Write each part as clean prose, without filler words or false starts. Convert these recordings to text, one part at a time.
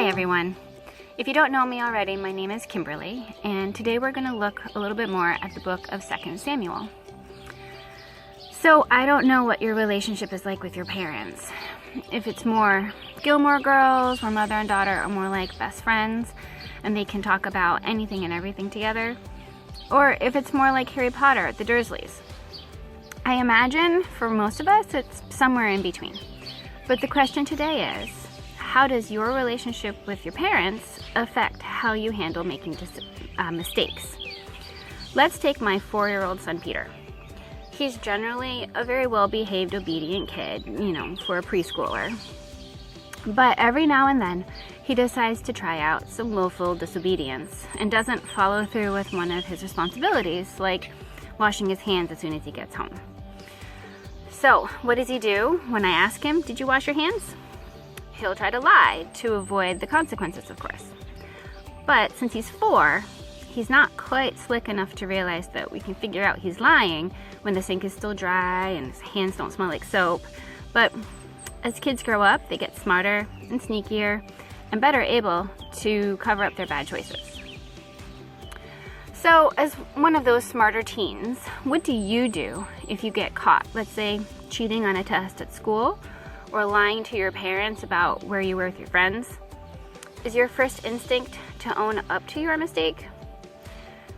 Hi everyone. If you don't know me already, my name is Kimberly, and today we're going to look a little bit more at the book of 2 Samuel. So I don't know what your relationship is like with your parents. If it's more Gilmore Girls, where mother and daughter are more like best friends, and they can talk about anything and everything together, or if it's more like Harry Potter, the Dursleys. I imagine for most of us it's somewhere in between. But the question today is, how does your relationship with your parents affect how you handle making mistakes? Let's take my 4-year-old son, Peter. He's generally a very well-behaved, obedient kid, for a preschooler. But every now and then, he decides to try out some willful disobedience and doesn't follow through with one of his responsibilities, like washing his hands as soon as he gets home. So, what does he do when I ask him, "Did you wash your hands?" He'll try to lie to avoid the consequences, of course. But since he's 4, he's not quite slick enough to realize that we can figure out he's lying when the sink is still dry and his hands don't smell like soap. But as kids grow up, they get smarter and sneakier and better able to cover up their bad choices. So as one of those smarter teens, what do you do if you get caught, let's say, cheating on a test at school or lying to your parents about where you were with your friends? Is your first instinct to own up to your mistake?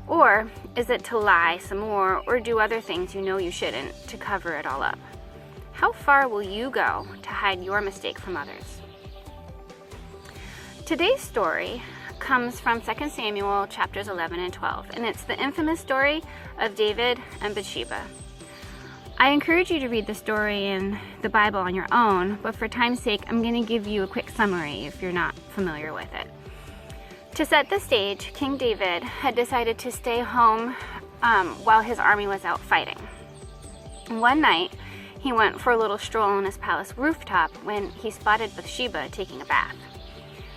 Or is it to lie some more or do other things you shouldn't to cover it all up? How far will you go to hide your mistake from others? Today's story comes from 2 Samuel chapters 11 and 12, and it's the infamous story of David and Bathsheba. I encourage you to read the story in the Bible on your own, but for time's sake, I'm going to give you a quick summary if you're not familiar with it. To set the stage, King David had decided to stay home while his army was out fighting. One night, he went for a little stroll on his palace rooftop when he spotted Bathsheba taking a bath.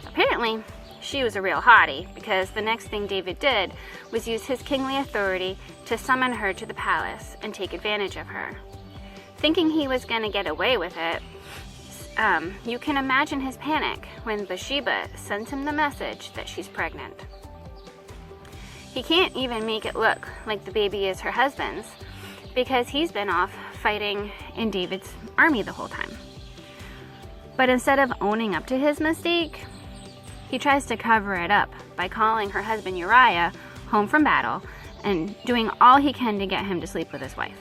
Apparently, she was a real hottie, because the next thing David did was use his kingly authority to summon her to the palace and take advantage of her. Thinking he was going to get away with it, you can imagine his panic when Bathsheba sends him the message that she's pregnant. He can't even make it look like the baby is her husband's, because he's been off fighting in David's army the whole time. But instead of owning up to his mistake, he tries to cover it up by calling her husband Uriah home from battle and doing all he can to get him to sleep with his wife.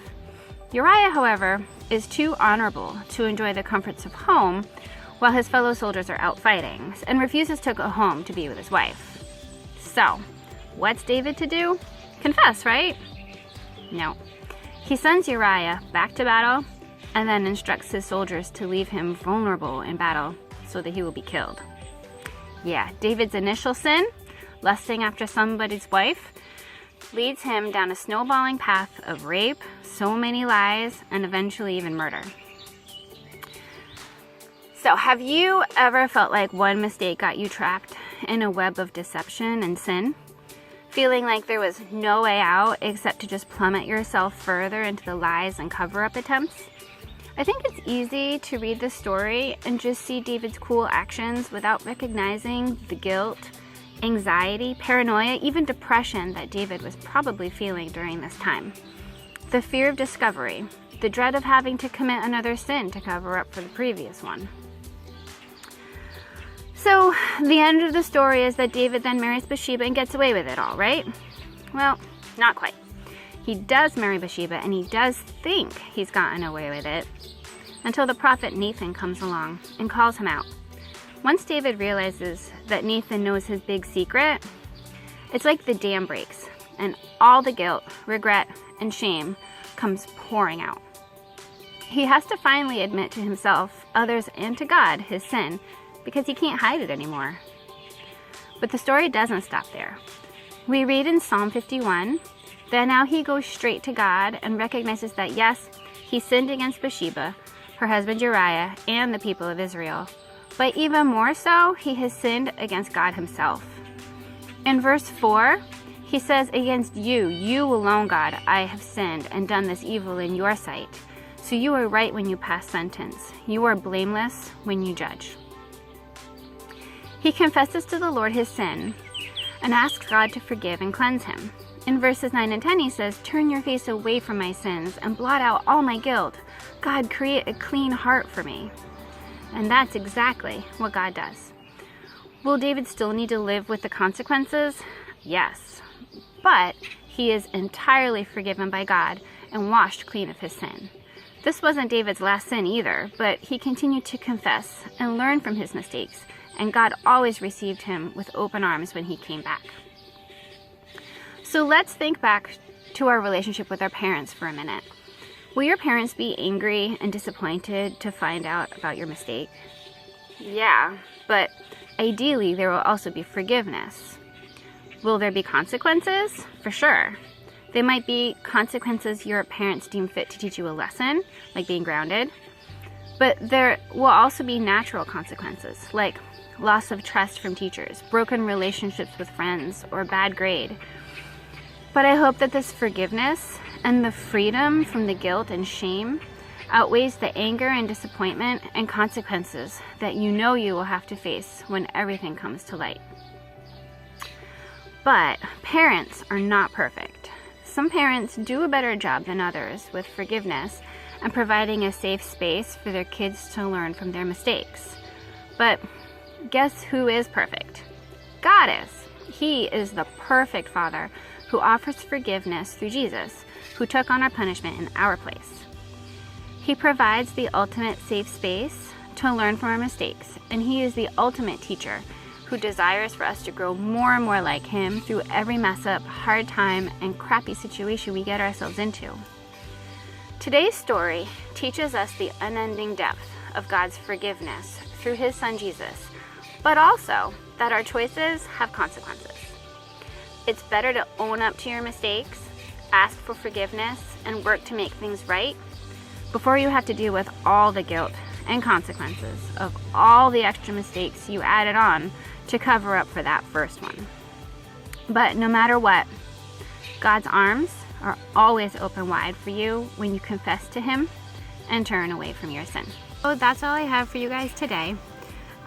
Uriah, however, is too honorable to enjoy the comforts of home while his fellow soldiers are out fighting and refuses to go home to be with his wife. So, what's David to do? Confess, right? No. He sends Uriah back to battle and then instructs his soldiers to leave him vulnerable in battle so that he will be killed. Yeah, David's initial sin, lusting after somebody's wife, leads him down a snowballing path of rape, so many lies, and eventually even murder. So, have you ever felt like one mistake got you trapped in a web of deception and sin? Feeling like there was no way out except to just plummet yourself further into the lies and cover-up attempts? I think it's easy to read this story and just see David's cool actions without recognizing the guilt, anxiety, paranoia, even depression that David was probably feeling during this time. The fear of discovery, the dread of having to commit another sin to cover up for the previous one. So, the end of the story is that David then marries Bathsheba and gets away with it all, right? Well, not quite. He does marry Bathsheba, and he does think he's gotten away with it, until the prophet Nathan comes along and calls him out. Once David realizes that Nathan knows his big secret, it's like the dam breaks, and all the guilt, regret, and shame comes pouring out. He has to finally admit to himself, others, and to God his sin, because he can't hide it anymore. But the story doesn't stop there. We read in Psalm 51, that now he goes straight to God and recognizes that yes, he sinned against Bathsheba, her husband Uriah, and the people of Israel. But even more so, he has sinned against God himself. In verse 4, he says, "Against you, you alone, God, I have sinned and done this evil in your sight. So you are right when you pass sentence. You are blameless when you judge." He confesses to the Lord his sin and asks God to forgive and cleanse him. In verses 9 and 10 he says, "Turn your face away from my sins and blot out all my guilt. God, create a clean heart for me." And that's exactly what God does. Will David still need to live with the consequences? Yes. But he is entirely forgiven by God and washed clean of his sin. This wasn't David's last sin either, but he continued to confess and learn from his mistakes, and God always received him with open arms when he came back. So let's think back to our relationship with our parents for a minute. Will your parents be angry and disappointed to find out about your mistake? Yeah, but ideally there will also be forgiveness. Will there be consequences? For sure. They might be consequences your parents deem fit to teach you a lesson, like being grounded. But there will also be natural consequences, like loss of trust from teachers, broken relationships with friends, or a bad grade. But I hope that this forgiveness and the freedom from the guilt and shame outweighs the anger and disappointment and consequences that you know you will have to face when everything comes to light. But parents are not perfect. Some parents do a better job than others with forgiveness and providing a safe space for their kids to learn from their mistakes. But guess who is perfect? God is. He is the perfect Father who offers forgiveness through Jesus, who took on our punishment in our place. He provides the ultimate safe space to learn from our mistakes, and he is the ultimate teacher who desires for us to grow more and more like him through every mess up, hard time, and crappy situation we get ourselves into. Today's story teaches us the unending depth of God's forgiveness through his son Jesus, but also that our choices have consequences. It's better to own up to your mistakes, ask for forgiveness, and work to make things right before you have to deal with all the guilt and consequences of all the extra mistakes you added on to cover up for that first one. But no matter what, God's arms are always open wide for you when you confess to him and turn away from your sin. So that's all I have for you guys today.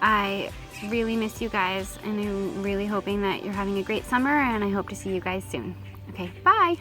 I really miss you guys, and I'm really hoping that you're having a great summer, and I hope to see you guys soon. Okay, bye!